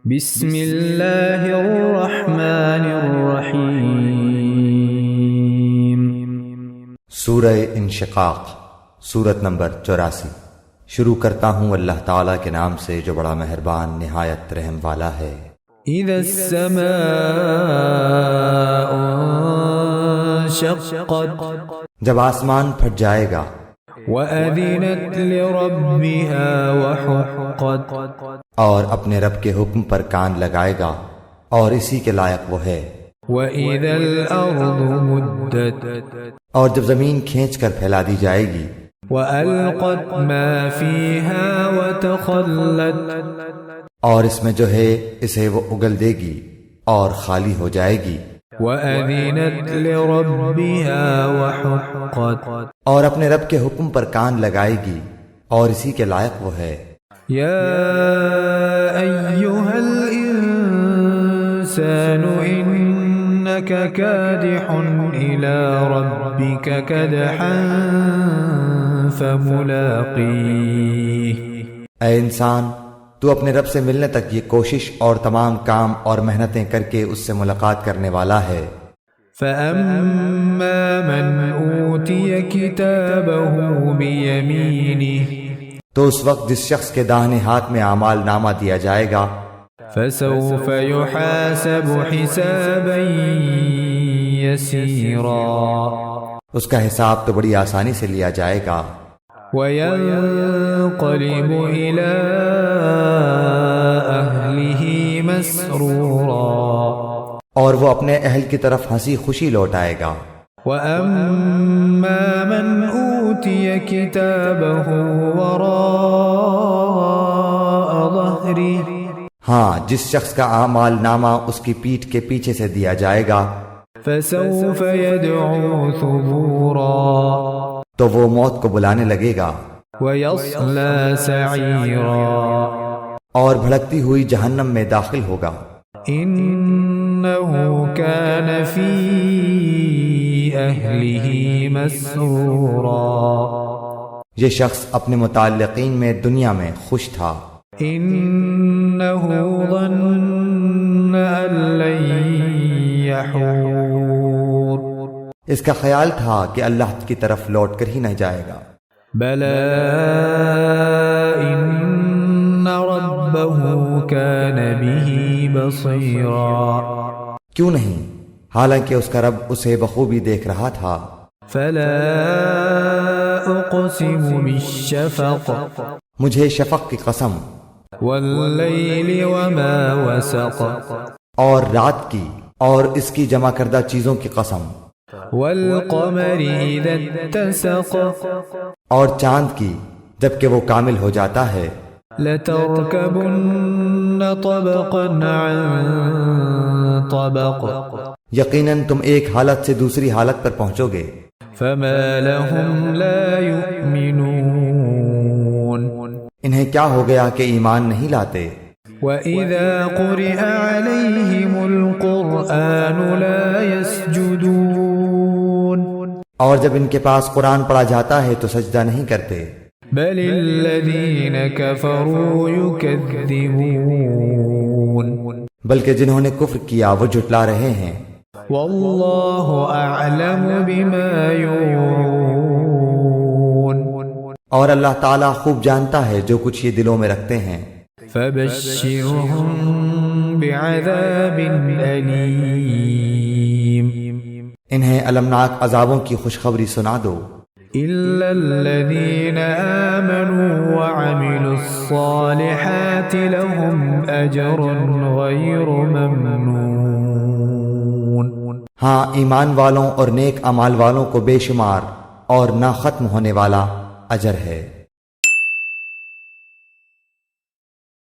بسم اللہ الرحمن الرحیم۔ سورہ انشقاق، سورت نمبر 84۔ شروع کرتا ہوں اللہ تعالیٰ کے نام سے جو بڑا مہربان نہایت رحم والا ہے۔ اذا السماء انشقت، جب آسمان پھٹ جائے گا، وَأَذِنَتْ لِرَبِّهَا وَحُقَّتْ، اور اپنے رب کے حکم پر کان لگائے گا، اور اسی کے لائق وہ ہے۔ وَإِذَا الْأَرْضُ مُدَّتْ، اور جب زمین کھینچ کر پھیلا دی جائے گی، وَأَلْقَتْ مَا فِيهَا وَتَخَلَّتْ، اور اس میں جو ہے اسے وہ اگل دے گی اور خالی ہو جائے گی۔ وَأَذِنَتْ لِرَبِّهَا وَحُقَّتْ، اور اپنے رب کے حکم پر کان لگائے گی، اور اسی کے لائق وہ ہے۔ یا ایہا الانسان انک کادح الی ربک کدحا فملاقیہ۔ اے انسان، تو اپنے رب سے ملنے تک یہ کوشش اور تمام کام اور محنتیں کر کے اس سے ملاقات کرنے والا ہے۔ فَأَمَّا مَنْ أُوتِيَ كِتَابَهُ بِيَمِينِهِ، تو اس وقت جس شخص کے داہنے ہاتھ میں اعمال نامہ دیا جائے گا، فَسَوْفَ يُحَاسَبُ حِسَابًا يَسِيرًا، اس کا حساب تو بڑی آسانی سے لیا جائے گا۔ وَيَنْقَلِبُ إِلَىٰ أَهْلِهِ مَسْرُورًا، اور وہ اپنے اہل کی طرف ہنسی خوشی لوٹ آئے گا۔ وَأَمَّا مَنْ أُوتِيَ كِتَابَهُ وَرَاءَ ظَهْرِهِ، ہاں، جس شخص کا اعمال نامہ اس کی پیٹھ کے پیچھے سے دیا جائے گا، فَسَوْفَ يَدْعُو ثُبُورًا، تو وہ موت کو بلانے لگے گا، وَيَصْلَىٰ سَعِيرًا، اور بھڑکتی ہوئی جہنم میں داخل ہوگا۔ إِنَّهُ كَانَ فِي أَهْلِهِ مَسْرُورًا، یہ شخص اپنے متعلقین میں دنیا میں خوش تھا۔ إِنَّهُ ظَنَّ أَن لَّن يَحُورَ، اس کا خیال تھا کہ اللہ کی طرف لوٹ کر ہی نہ جائے گا۔ بَلَىٰ إِنَّ رَبَّهُ كَانَ بِهِ بَصِيرًا، کیوں نہیں، حالانکہ اس کا رب اسے بخوبی دیکھ رہا تھا۔ فَلَا أُقْسِمُ بِالشَّفَقِ، مجھے شفق کی قسم، وَاللَّيْلِ وَمَا وَسَقَ، اور رات کی اور اس کی جمع کردہ چیزوں کی قسم، وَالْقَمَرِ إِذَا اتَّسَقَ، اور چاند کی جبکہ وہ کامل ہو جاتا ہے۔ لَتَرْكَبُنَّ طَبَقًا عَن طَبَقٍ، یقیناً تم ایک حالت سے دوسری حالت پر پہنچو گے۔ فَمَا لَهُمْ لَا يُؤْمِنُونَ، انہیں کیا ہو گیا کہ ایمان نہیں لاتے؟ وَإِذَا قُرِئَ عَلَيْهِمُ الْقُرْآنُ لَا يَسْجُدُونَ، اور جب ان کے پاس قرآن پڑھا جاتا ہے تو سجدہ نہیں کرتے۔ بَلِ الَّذِينَ كَفَرُوا يُكَذِّبُونَ، بلکہ جنہوں نے کفر کیا وہ جھٹلا رہے ہیں۔ وَاللَّهُ أَعْلَمُ بِمَا يُوعُونَ، اور اللہ تعالیٰ خوب جانتا ہے جو کچھ یہ دلوں میں رکھتے ہیں۔ فَبَشِّرْهُم بِعَذَابٍ أَلِيمٍ، انہیں المناک عذابوں کی خوشخبری سنا دو۔ إِلَّا الَّذِينَ آمَنُوا وَعَمِلُوا الصَّالِحَاتِ لَهُمْ أَجْرٌ غَيْرُ مَمْنُونٍ، ہاں، ایمان والوں اور نیک اعمال والوں کو بے شمار اور نہ ختم ہونے والا اجر ہے۔